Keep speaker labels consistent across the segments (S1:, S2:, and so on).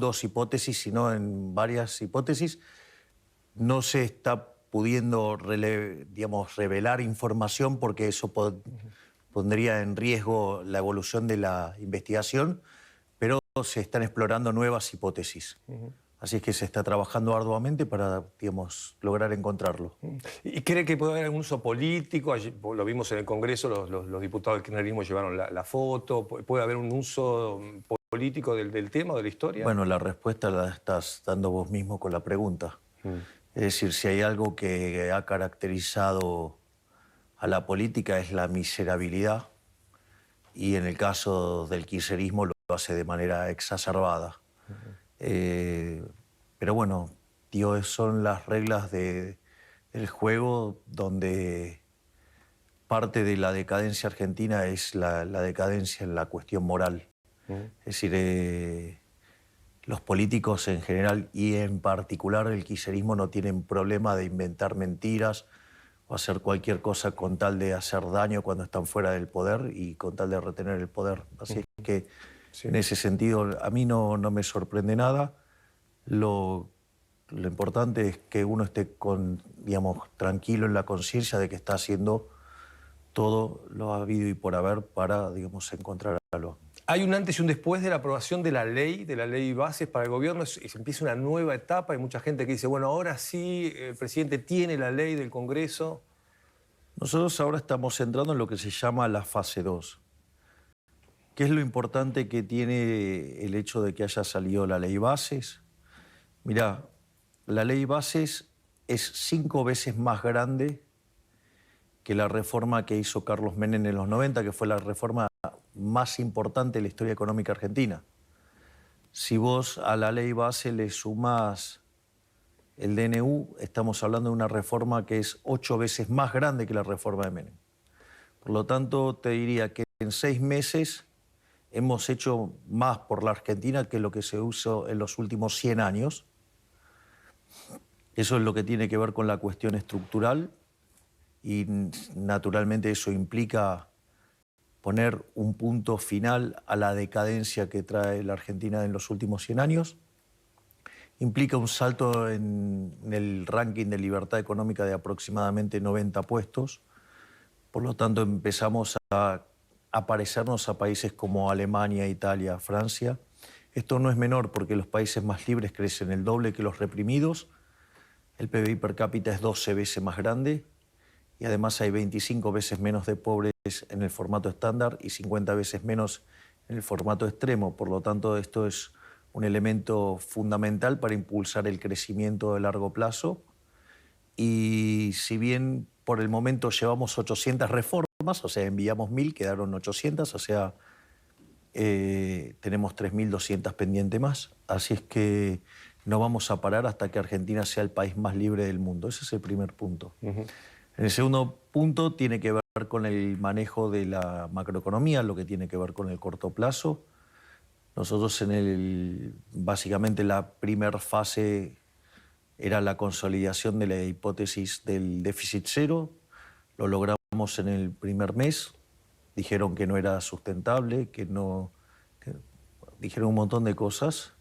S1: dos hipótesis, sino en varias hipótesis. No se está pudiendo, digamos, revelar información porque eso pondría en riesgo la evolución de la investigación, pero se están explorando nuevas hipótesis. Así es que se está trabajando arduamente para, digamos, lograr encontrarlo.
S2: ¿Y cree que puede haber algún uso político? Allí, lo vimos en el Congreso, los diputados del kirchnerismo llevaron la foto. ¿Puede haber un uso político del tema, de la historia?
S1: Bueno, la respuesta la estás dando vos mismo con la pregunta. Es decir, si hay algo que ha caracterizado a la política es la miserabilidad, y en el caso del kirchnerismo lo hace de manera exacerbada. Pero bueno, tío, son las reglas del juego, donde parte de la decadencia argentina es la decadencia en la cuestión moral. Es decir, los políticos en general y en particular el kirchnerismo no tienen problema de inventar mentiras o hacer cualquier cosa con tal de hacer daño cuando están fuera del poder y con tal de retener el poder. Así que en ese sentido a mí no me sorprende nada. Lo importante es que uno esté digamos, tranquilo en la conciencia de que está haciendo todo lo habido y por haber para, digamos, encontrar algo.
S2: Hay un antes y un después de la aprobación de la ley bases para el gobierno. Se empieza una nueva etapa. Hay mucha gente que dice, bueno, ahora sí, el presidente tiene la ley del Congreso.
S1: Nosotros ahora estamos entrando en lo que se llama la fase 2. ¿Qué es lo importante que tiene el hecho de que haya salido la ley bases? Mirá, la ley bases es 5 veces más grande que la reforma que hizo Carlos Menem en los 90, que fue la reforma más importante de la historia económica argentina. Si vos a la ley base le sumás el DNU, estamos hablando de una reforma que es 8 veces más grande que la reforma de Menem. Por lo tanto, te diría que en 6 meses hemos hecho más por la Argentina que lo que se hizo en los últimos 100 años. Eso es lo que tiene que ver con la cuestión estructural y naturalmente eso implica poner un punto final a la decadencia que trae la Argentina en los últimos 100 años. Implica un salto en el ranking de libertad económica de aproximadamente 90 puestos. Por lo tanto, empezamos a parecernos a países como Alemania, Italia, Francia. Esto no es menor porque los países más libres crecen el doble que los reprimidos. El PBI per cápita es 12 veces más grande y además hay 25 veces menos de pobres en el formato estándar y 50 veces menos en el formato extremo. Por lo tanto, esto es un elemento fundamental para impulsar el crecimiento de largo plazo. Y si bien por el momento llevamos 800 reformas, o sea, enviamos 1000, quedaron 800, o sea, tenemos 3200 pendientes más. Así es que no vamos a parar hasta que Argentina sea el país más libre del mundo. Ese es el primer punto. El segundo punto tiene que ver con el manejo de la macroeconomía, lo que tiene que ver con el corto plazo. Nosotros básicamente la primera fase era la consolidación de la hipótesis del déficit cero. Lo logramos en el primer mes. Dijeron que no era sustentable, dijeron un montón de cosas.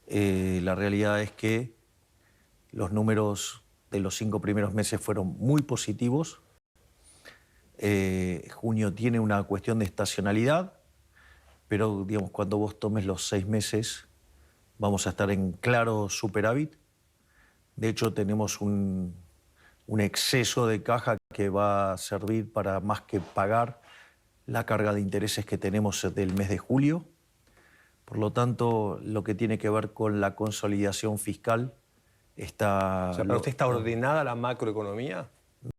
S1: La realidad es que los números de los 5 primeros meses fueron muy positivos. Junio tiene una cuestión de estacionalidad, pero digamos, cuando vos tomes los 6 meses vamos a estar en claro superávit. De hecho, tenemos un exceso de caja que va a servir para más que pagar la carga de intereses que tenemos del mes de julio. Por lo tanto, lo que tiene que ver con la consolidación fiscal está...
S2: O sea, ¿para usted está ordenada la macroeconomía?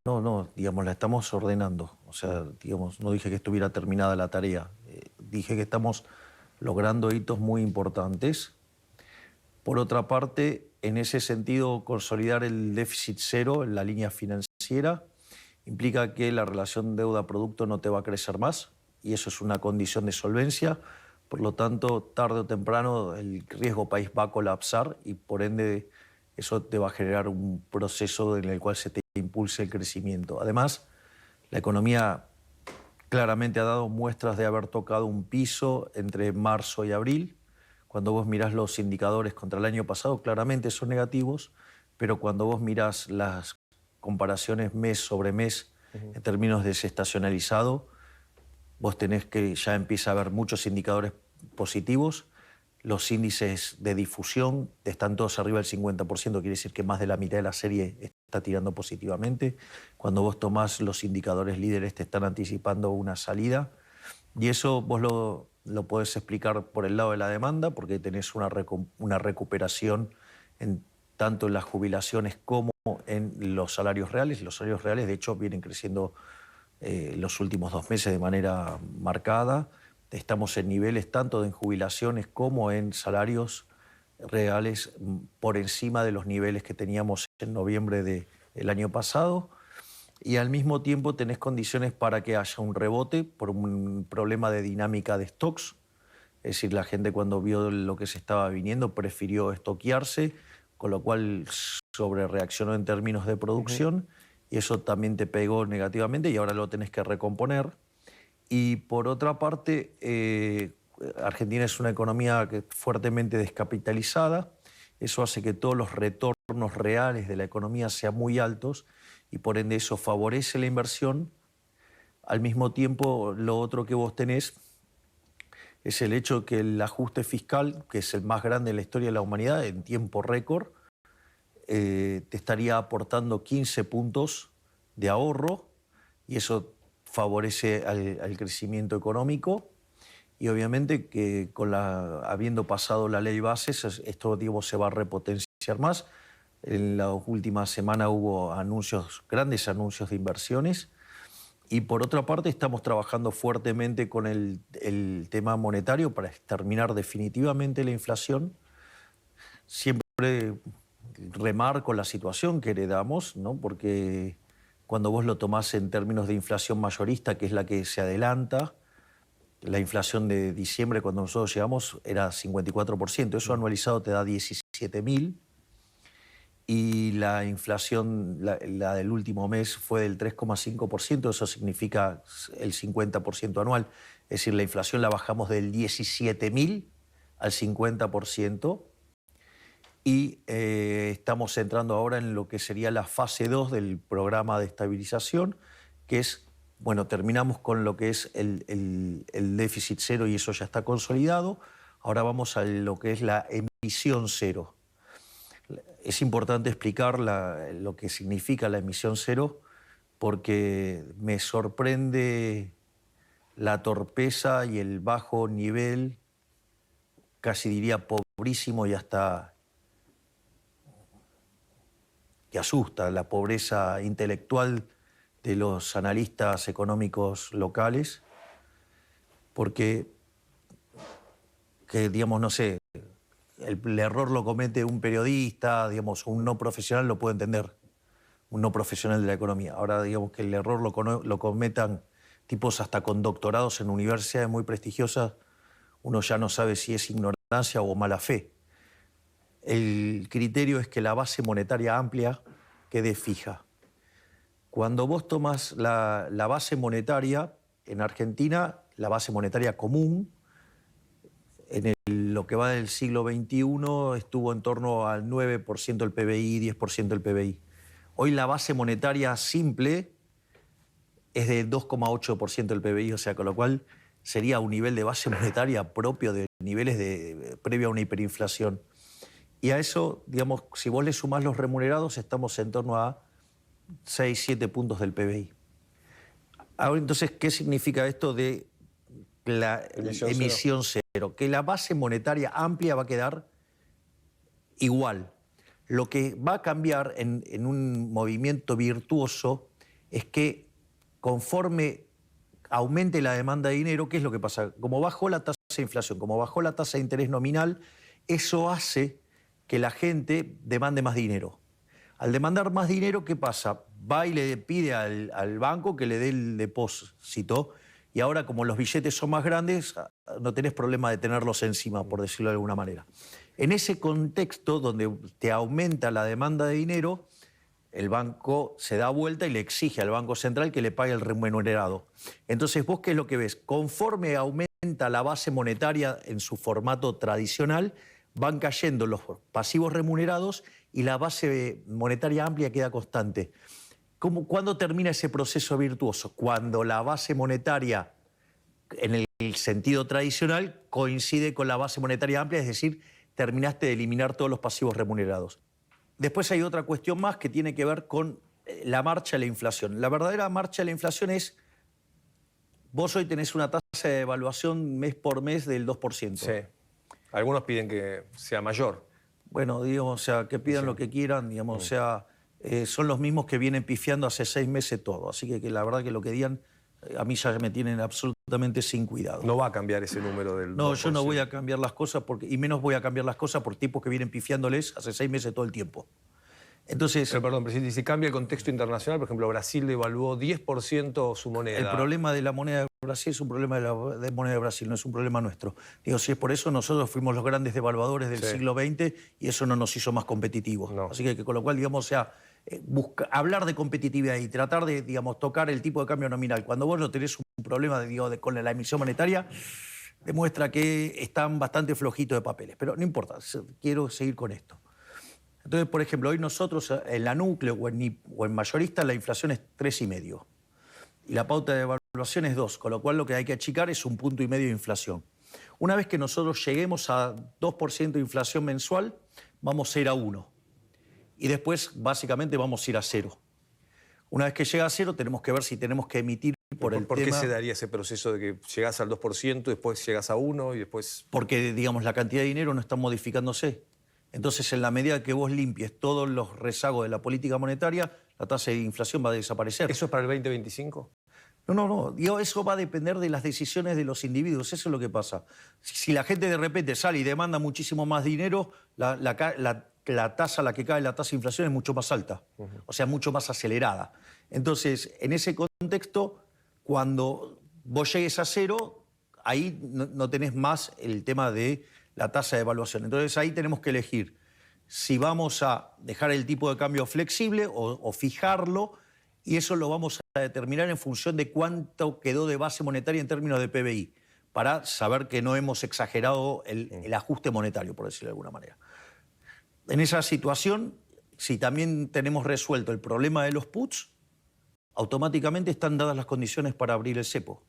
S1: No, digamos, la estamos ordenando. O sea, digamos, no dije que estuviera terminada la tarea. Dije que estamos logrando hitos muy importantes. Por otra parte, en ese sentido, consolidar el déficit cero en la línea financiera implica que la relación deuda-producto no te va a crecer más y eso es una condición de solvencia. Por lo tanto, tarde o temprano el riesgo país va a colapsar y por ende eso te va a generar un proceso en el cual se te impulse el crecimiento. Además, la economía claramente ha dado muestras de haber tocado un piso entre marzo y abril, Cuando vos mirás los indicadores contra el año pasado, claramente son negativos, pero cuando vos mirás las comparaciones mes sobre mes en términos de desestacionalizado, vos tenés que ya empieza a haber muchos indicadores positivos. Los índices de difusión están todos arriba del 50%, quiere decir que más de la mitad de la serie está tirando positivamente. Cuando vos tomás los indicadores líderes te están anticipando una salida. Y eso vos lo podés explicar por el lado de la demanda, porque tenés una recuperación tanto en las jubilaciones como en los salarios reales. Los salarios reales, de hecho, vienen creciendo los últimos 2 meses de manera marcada. Estamos en niveles tanto en jubilaciones como en salarios reales por encima de los niveles que teníamos en noviembre del año pasado. Y al mismo tiempo tenés condiciones para que haya un rebote por un problema de dinámica de stocks. Es decir, la gente cuando vio lo que se estaba viniendo prefirió estoquearse, con lo cual sobrereaccionó en términos de producción y eso también te pegó negativamente y ahora lo tenés que recomponer. Y por otra parte, Argentina es una economía fuertemente descapitalizada. Eso hace que todos los retornos reales de la economía sean muy altos y por ende eso favorece la inversión. Al mismo tiempo, lo otro que vos tenés es el hecho que el ajuste fiscal, que es el más grande en la historia de la humanidad, en tiempo récord, te estaría aportando 15 puntos de ahorro y eso favorece al crecimiento económico. Y obviamente que habiendo pasado la ley bases, esto se va a repotenciar más. En la última semana hubo grandes anuncios de inversiones. Y por otra parte estamos trabajando fuertemente con el tema monetario para exterminar definitivamente la inflación. Siempre remarco la situación que heredamos, ¿no? Porque cuando vos lo tomás en términos de inflación mayorista, que es la que se adelanta, la inflación de diciembre cuando nosotros llegamos era 54%. Eso anualizado te da 17.000. Y la inflación, la del último mes, fue del 3,5%. Eso significa el 50% anual. Es decir, la inflación la bajamos del 17.000 al 50%. Y estamos entrando ahora en lo que sería la fase 2 del programa de estabilización, que es, bueno, terminamos con lo que es el déficit cero y eso ya está consolidado. Ahora vamos a lo que es la emisión cero. Es importante explicar lo que significa la emisión cero porque me sorprende la torpeza y el bajo nivel, casi diría pobrísimo y hasta que asusta, la pobreza intelectual de los analistas económicos locales, porque, digamos, no sé, el error lo comete un periodista, digamos, un no profesional lo puede entender, un no profesional de la economía. Ahora, digamos, que el error lo cometan tipos hasta con doctorados en universidades muy prestigiosas, uno ya no sabe si es ignorancia o mala fe. El criterio es que la base monetaria amplia quede fija. Cuando vos tomás la base monetaria, en Argentina, la base monetaria común, en lo que va del siglo XXI estuvo en torno al 9% del PBI, 10% del PBI. Hoy la base monetaria simple es de 2,8% del PBI, o sea, con lo cual sería un nivel de base monetaria propio de niveles previo a una hiperinflación. Y a eso, digamos, si vos le sumás los remunerados, estamos en torno a 6, 7 puntos del PBI. Ahora, entonces, ¿qué significa esto de la emisión cero? Que la base monetaria amplia va a quedar igual. Lo que va a cambiar en un movimiento virtuoso es que conforme aumente la demanda de dinero, ¿qué es lo que pasa? Como bajó la tasa de inflación, como bajó la tasa de interés nominal, eso hace que la gente demande más dinero. Al demandar más dinero, ¿qué pasa? Va y le pide al banco que le dé el depósito y ahora como los billetes son más grandes, no tenés problema de tenerlos encima, por decirlo de alguna manera. En ese contexto donde te aumenta la demanda de dinero, el banco se da vuelta y le exige al Banco Central que le pague el remunerado. Entonces, ¿vos qué es lo que ves? Conforme aumenta aumenta la base monetaria en su formato tradicional, van cayendo los pasivos remunerados y la base monetaria amplia queda constante. ¿Cuándo termina ese proceso virtuoso? Cuando la base monetaria, en el sentido tradicional, coincide con la base monetaria amplia, es decir, terminaste de eliminar todos los pasivos remunerados. Después hay otra cuestión más que tiene que ver con la marcha de la inflación. La verdadera marcha de la inflación es, vos hoy tenés una tasa de devaluación mes por mes del 2%.
S2: Sí. Algunos piden que sea mayor.
S1: Bueno, digamos, o sea, que pidan lo que quieran, digamos, o sea, son los mismos que vienen pifiando hace 6 meses todo. Así que la verdad que lo que digan, a mí ya me tienen absolutamente sin cuidado.
S2: No va a cambiar ese número del 2%.
S1: No, yo no voy a cambiar las cosas, y menos voy a cambiar las cosas por tipos que vienen pifiándoles hace 6 meses todo el tiempo. Entonces,
S2: pero, perdón, presidente, si cambia el contexto internacional, por ejemplo, Brasil devaluó 10% su moneda.
S1: El problema de la moneda de Brasil es un problema de la moneda de Brasil, no es un problema nuestro. Digo, si es por eso, nosotros fuimos los grandes devaluadores del siglo XX y eso no nos hizo más competitivos.
S2: No.
S1: Así que con lo cual, digamos, o sea, hablar de competitividad y tratar de, digamos, tocar el tipo de cambio nominal, cuando vos no tenés un problema con la emisión monetaria, demuestra que están bastante flojitos de papeles. Pero no importa, quiero seguir con esto. Entonces, por ejemplo, hoy nosotros en la núcleo o en mayorista la inflación es 3,5 y la pauta de devaluación es 2, con lo cual lo que hay que achicar es 1,5 puntos de inflación. Una vez que nosotros lleguemos a 2% de inflación mensual, vamos a ir a 1 y después básicamente vamos a ir a 0. Una vez que llega a 0 tenemos que ver si tenemos que emitir por el tema...
S2: ¿Por qué se daría ese proceso de que llegás al 2%, después llegas a 1 y después...?
S1: Porque, digamos, la cantidad de dinero no está modificándose. Entonces, en la medida que vos limpies todos los rezagos de la política monetaria, la tasa de inflación va a desaparecer.
S2: ¿Eso es para el 2025?
S1: No. Digo, eso va a depender de las decisiones de los individuos. Eso es lo que pasa. Si la gente de repente sale y demanda muchísimo más dinero, la tasa a la que cae la tasa de inflación es mucho más alta. O sea, mucho más acelerada. Entonces, en ese contexto, cuando vos llegues a 0, ahí no tenés más el tema de la tasa de evaluación. Entonces ahí tenemos que elegir si vamos a dejar el tipo de cambio flexible o fijarlo, y eso lo vamos a determinar en función de cuánto quedó de base monetaria en términos de PBI, para saber que no hemos exagerado el ajuste monetario, por decirlo de alguna manera. En esa situación, si también tenemos resuelto el problema de los puts, automáticamente están dadas las condiciones para abrir el cepo.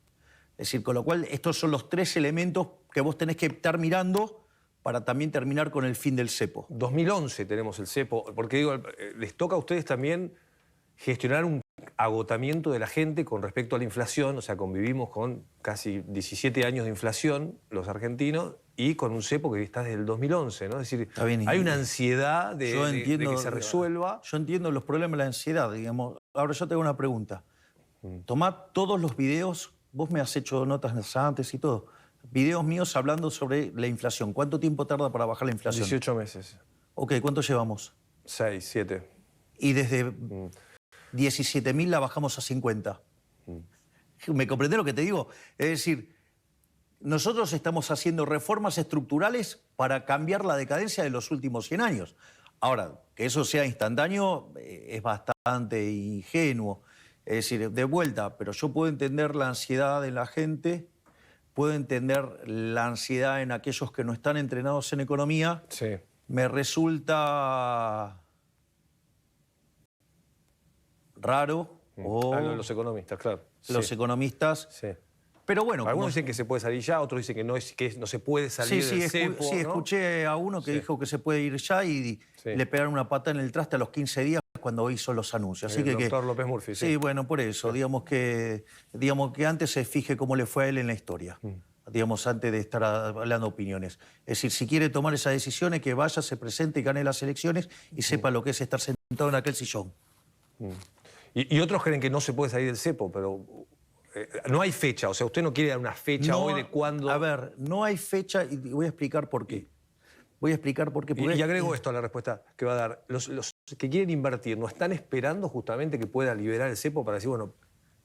S1: Es decir, con lo cual estos son los 3 elementos que vos tenés que estar mirando para también terminar con el fin del cepo.
S2: 2011 tenemos el cepo, porque digo, les toca a ustedes también gestionar un agotamiento de la gente con respecto a la inflación, o sea, convivimos con casi 17 años de inflación los argentinos y con un cepo que está desde el 2011, ¿no? Es decir, hay una ansiedad de que se resuelva.
S1: Yo entiendo los problemas de la ansiedad, digamos. Ahora yo te hago una pregunta. Tomá todos los videos, vos me has hecho notas antes y todo, videos míos hablando sobre la inflación. ¿Cuánto tiempo tarda para bajar la inflación?
S2: 18 meses.
S1: Ok, ¿cuánto llevamos?
S2: 6, 7.
S1: Y desde 17.000 la bajamos a 50. ¿Me comprendés lo que te digo? Es decir, nosotros estamos haciendo reformas estructurales para cambiar la decadencia de los últimos 100 años. Ahora, que eso sea instantáneo es bastante ingenuo. Es decir, de vuelta, pero yo puedo entender la ansiedad de la gente, puedo entender la ansiedad en aquellos que no están entrenados en economía.
S2: Sí.
S1: Me resulta raro.
S2: Los economistas, claro.
S1: Los economistas.
S2: Sí.
S1: Pero bueno,
S2: algunos dicen que se puede salir ya, otros dicen que no se puede salir del cepo.
S1: Sí,
S2: ¿no?
S1: Escuché a uno que dijo que se puede ir ya y le pegaron una patada en el traste a los 15 días cuando hizo los anuncios. Así
S2: el doctor López Murphy.
S1: Sí, bueno, por eso. Digamos que antes se fije cómo le fue a él en la historia. Digamos, antes de estar hablando opiniones. Es decir, si quiere tomar esas decisiones, que vaya, se presente y gane las elecciones y sepa lo que es estar sentado en aquel sillón.
S2: Y otros creen que no se puede salir del cepo, pero no hay fecha. O sea, usted no quiere dar una fecha hoy de cuándo...
S1: A ver, no hay fecha y voy a explicar por qué. Voy a explicar por qué.
S2: Y agrego esto a la respuesta que va a dar. Los que quieren invertir, ¿no están esperando justamente que pueda liberar el cepo para decir, bueno,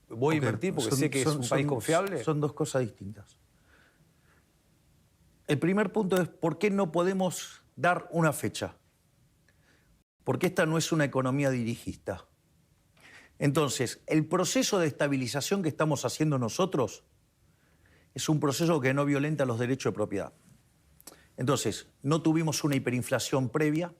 S2: voy a invertir porque sé que es un país confiable?
S1: Son dos cosas distintas. El primer punto es por qué no podemos dar una fecha. Porque esta no es una economía dirigista. Entonces, el proceso de estabilización que estamos haciendo nosotros es un proceso que no violenta los derechos de propiedad. Entonces, no tuvimos una hiperinflación previa,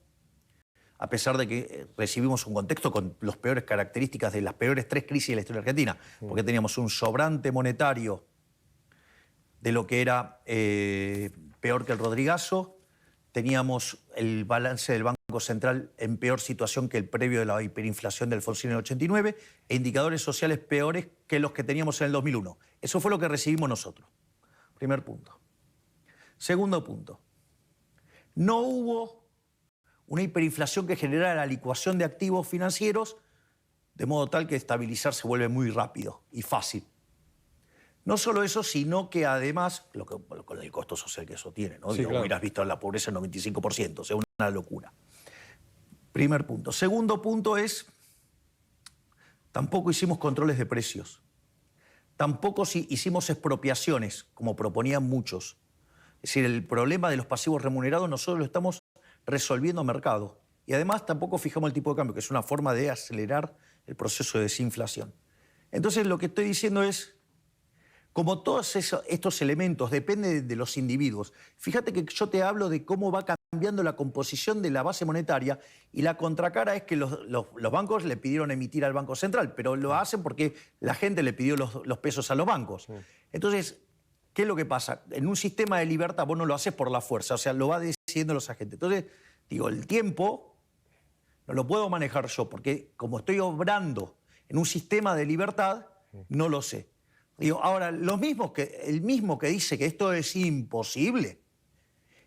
S1: a pesar de que recibimos un contexto con las peores características de las peores 3 crisis de la historia argentina, porque teníamos un sobrante monetario de lo que era peor que el Rodrigazo, teníamos el balance del Banco Central en peor situación que el previo de la hiperinflación del Alfonsín en el 89, e indicadores sociales peores que los que teníamos en el 2001. Eso fue lo que recibimos nosotros. Primer punto. Segundo punto. No hubo una hiperinflación que generara la licuación de activos financieros de modo tal que estabilizar se vuelve muy rápido y fácil. No solo eso, sino que además, con el costo social que eso tiene, ¿no?
S2: Sí,
S1: Digo,
S2: claro.
S1: hubieras visto la pobreza en 95%, o sea, una locura. Primer punto. Segundo punto es, tampoco hicimos controles de precios. Tampoco hicimos expropiaciones, como proponían muchos. Es decir, el problema de los pasivos remunerados nosotros lo estamos resolviendo a mercado. Y además tampoco fijamos el tipo de cambio, que es una forma de acelerar el proceso de desinflación. Entonces lo que estoy diciendo es, como todos estos elementos dependen de los individuos, fíjate que yo te hablo de cómo va cambiando la composición de la base monetaria y la contracara es que los bancos le pidieron emitir al Banco Central, pero lo hacen porque la gente le pidió los pesos a los bancos. Entonces, ¿qué es lo que pasa? En un sistema de libertad vos no lo haces por la fuerza, o sea, lo va decidiendo los agentes. Entonces, digo, el tiempo no lo puedo manejar yo, porque como estoy obrando en un sistema de libertad, no lo sé. Digo, ahora, el mismo que dice que esto es imposible,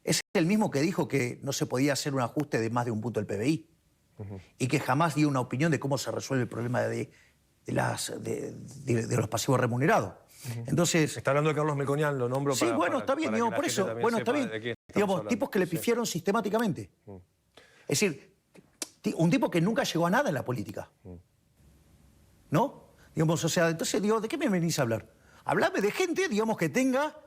S1: es el mismo que dijo que no se podía hacer un ajuste de más de un punto del PBI y que jamás dio una opinión de cómo se resuelve el problema de los pasivos remunerados. Entonces,
S2: Está hablando de Carlos Melconian, lo nombro
S1: sí, bueno, está bien, digo, por eso, bueno, está bien. Digamos, tipos que le pifiaron sistemáticamente. Es decir, un tipo que nunca llegó a nada en la política. ¿No? Digamos, o sea, entonces, digo, ¿de qué me venís a hablar? Hablame de gente, digamos, que tenga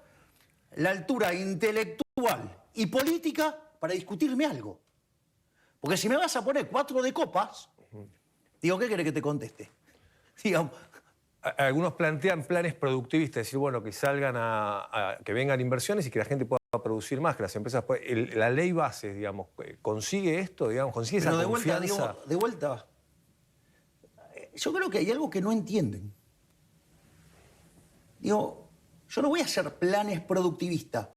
S1: la altura intelectual y política para discutirme algo. Porque si me vas a poner 4 de copas, digo, ¿qué querés que te conteste? Digamos,
S2: algunos plantean planes productivistas, es decir, bueno, que salgan que vengan inversiones y que la gente pueda producir más, que las empresas puedan. La ley base, digamos, ¿consigue esto? Digamos, ¿consigue esa
S1: pero
S2: confianza?
S1: digo, de vuelta, yo creo que hay algo que no entienden. Digo, yo no voy a hacer planes productivistas.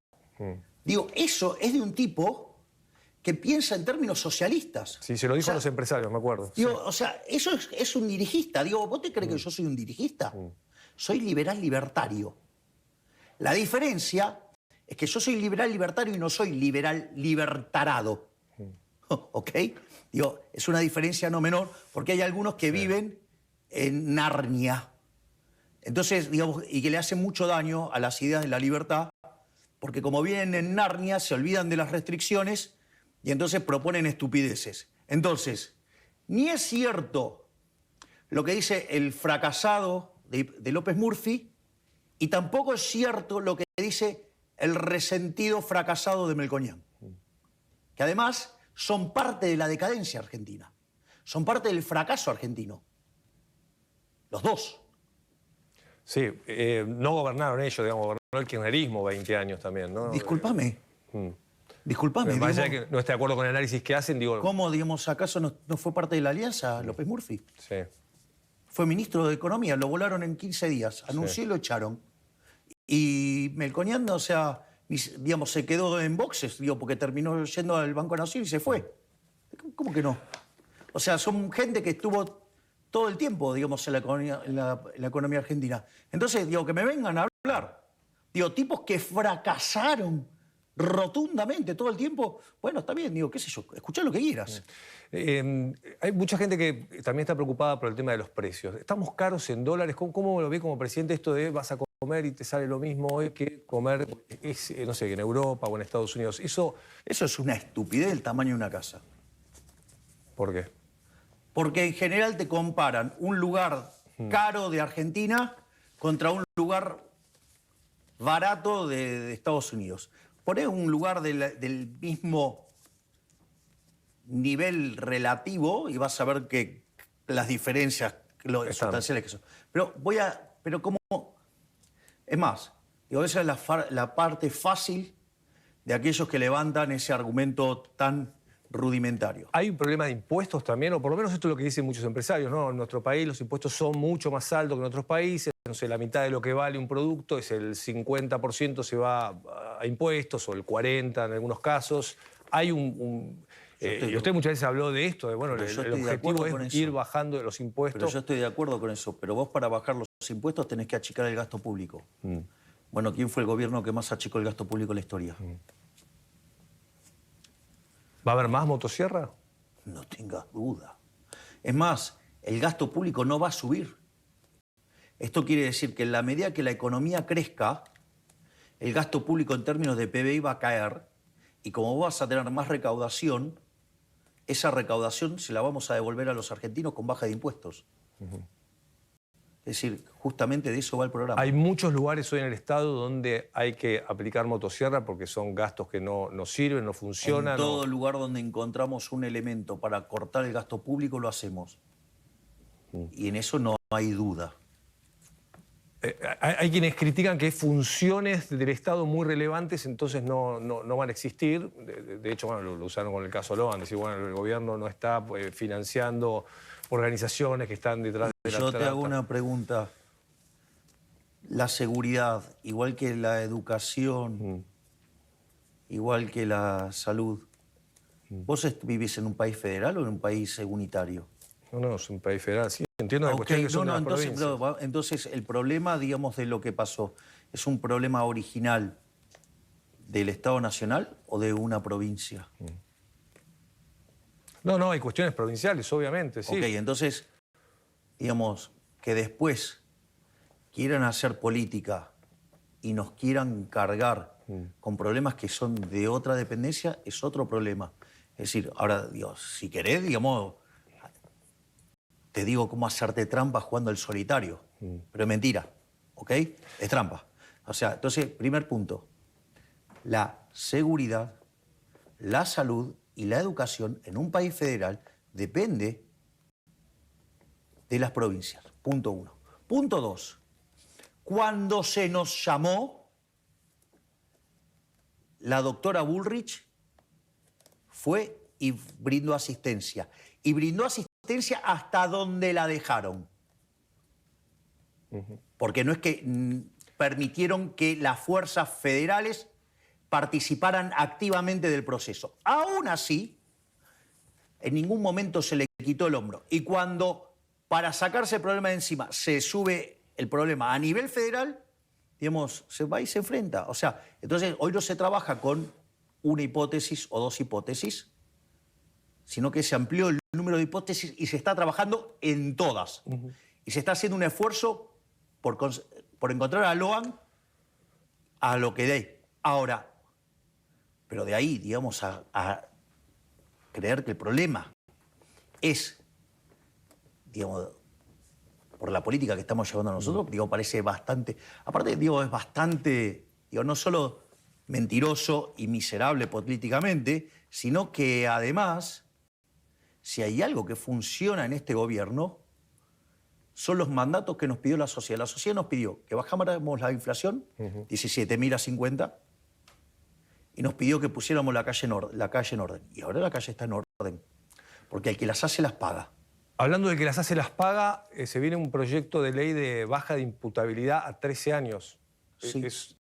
S1: Digo, eso es de un tipo que piensa en términos socialistas.
S2: Sí, se lo dijo
S1: O sea,
S2: a los empresarios, me acuerdo.
S1: Digo,
S2: Sí.
S1: o sea, eso es un dirigista. Digo, ¿vos te crees que yo soy un dirigista? Soy liberal libertario. La diferencia es que yo soy liberal libertario y no soy liberal libertarado. ¿Ok? Digo, es una diferencia no menor porque hay algunos que viven en Narnia. Entonces, digamos, y que le hacen mucho daño a las ideas de la libertad, porque como viven en Narnia, se olvidan de las restricciones y entonces proponen estupideces. Entonces, ni es cierto lo que dice el fracasado de López Murphy, y tampoco es cierto lo que dice el resentido fracasado de Melconian. Que además son parte de la decadencia argentina, son parte del fracaso argentino. Los dos.
S2: Sí, no gobernaron ellos, digamos, gobernó el kirchnerismo 20 años también, ¿no?
S1: Discúlpame. Discúlpame.
S2: Más allá de que no esté de acuerdo con el análisis que hacen, digo...
S1: ¿Cómo, digamos, acaso no fue parte de la alianza López Murphy?
S2: Sí.
S1: Fue ministro de Economía, lo volaron en 15 días, anunció y lo echaron. Y Melconian, o sea, digamos, se quedó en boxes, digo, porque terminó yendo al Banco Nación y se fue. ¿Cómo que no? O sea, son gente que estuvo todo el tiempo, digamos, en la economía argentina. Entonces, digo, que me vengan a hablar. Digo, tipos que fracasaron rotundamente todo el tiempo. Bueno, está bien, digo, qué sé yo, escuchá lo que quieras.
S2: Hay mucha gente que también está preocupada por el tema de los precios. ¿Estamos caros en dólares? ¿Cómo lo ve como presidente esto de vas a comer y te sale lo mismo hoy que comer, no sé, en Europa o en Estados Unidos? Eso
S1: es una estupidez del tamaño de una casa.
S2: ¿Por qué?
S1: Porque en general te comparan un lugar caro de Argentina contra un lugar barato de Estados Unidos. Poné un lugar del mismo nivel relativo y vas a ver que las diferencias sustanciales que son. Pero como... Es más, Digo, esa es la parte fácil de aquellos que levantan ese argumento tan rudimentario.
S2: ¿Hay un problema de impuestos también? O por lo menos esto es lo que dicen muchos empresarios, ¿no? En nuestro país los impuestos son mucho más altos que en otros países. No sé, la mitad de lo que vale un producto es el 50% se va a impuestos o el 40% en algunos casos. Hay y usted muchas veces habló de esto, de bueno, el objetivo es ir bajando los impuestos.
S1: Pero yo estoy de acuerdo con eso, pero vos para bajar los impuestos tenés que achicar el gasto público. Bueno, ¿quién fue el gobierno que más achicó el gasto público en la historia?
S2: ¿Va a haber más motosierra?
S1: No tengas duda. Es más, el gasto público no va a subir. Esto quiere decir que en la medida que la economía crezca, el gasto público en términos de PBI va a caer y como vos vas a tener más recaudación, esa recaudación se la vamos a devolver a los argentinos con baja de impuestos. Es decir, justamente de eso va el programa.
S2: Hay muchos lugares hoy en el Estado donde hay que aplicar motosierra porque son gastos que no sirven, no funcionan.
S1: En todo lugar donde encontramos un elemento para cortar el gasto público lo hacemos. Y en eso no hay duda.
S2: Hay quienes critican que hay funciones del Estado muy relevantes, entonces no van a existir. De hecho, bueno, lo usaron con el caso Logan, decir, bueno, el gobierno no está financiando organizaciones que están detrás de la trata.
S1: Yo te hago una pregunta. La seguridad, igual que la educación, igual que la salud, ¿vos vivís en un país federal o en un país unitario?
S2: No, es un país federal, sí. Entiendo la cuestión que son de las provincias.
S1: Entonces, el problema, digamos, de lo que pasó, ¿es un problema original del Estado Nacional o de una provincia?
S2: No, hay cuestiones provinciales, obviamente, sí.
S1: Ok, entonces, digamos, que después quieran hacer política y nos quieran cargar con problemas que son de otra dependencia, es otro problema. Es decir, ahora, digo, si querés, digamos, te digo cómo hacerte trampa jugando al solitario. Pero es mentira, ¿ok? Es trampa. O sea, entonces, primer punto, la seguridad, la salud y la educación en un país federal depende de las provincias. Punto 1. Punto 2. Cuando se nos llamó, la doctora Bullrich fue y brindó asistencia. Y brindó asistencia hasta donde la dejaron. Porque no es que permitieron que las fuerzas federales participaran activamente del proceso. Aún así, en ningún momento se le quitó el hombro. Y cuando, para sacarse el problema de encima, se sube el problema a nivel federal, digamos, se va y se enfrenta. O sea, entonces hoy no se trabaja con una hipótesis o dos hipótesis, sino que se amplió el número de hipótesis y se está trabajando en todas. Y se está haciendo un esfuerzo por encontrar a Logan a lo que dé. Ahora, pero de ahí, digamos, a creer que el problema es, digamos, por la política que estamos llevando nosotros, digo, parece bastante... Aparte, digo, es bastante, digo, no solo mentiroso y miserable políticamente, sino que además, si hay algo que funciona en este gobierno, son los mandatos que nos pidió la sociedad. La sociedad nos pidió que bajáramos la inflación, 17.000 a 50, y nos pidió que pusiéramos la calle en orden. Y ahora la calle está en orden, porque el que las hace las paga.
S2: Hablando de que las hace las paga, se viene un proyecto de ley de baja de imputabilidad a 13 años.
S1: Sí.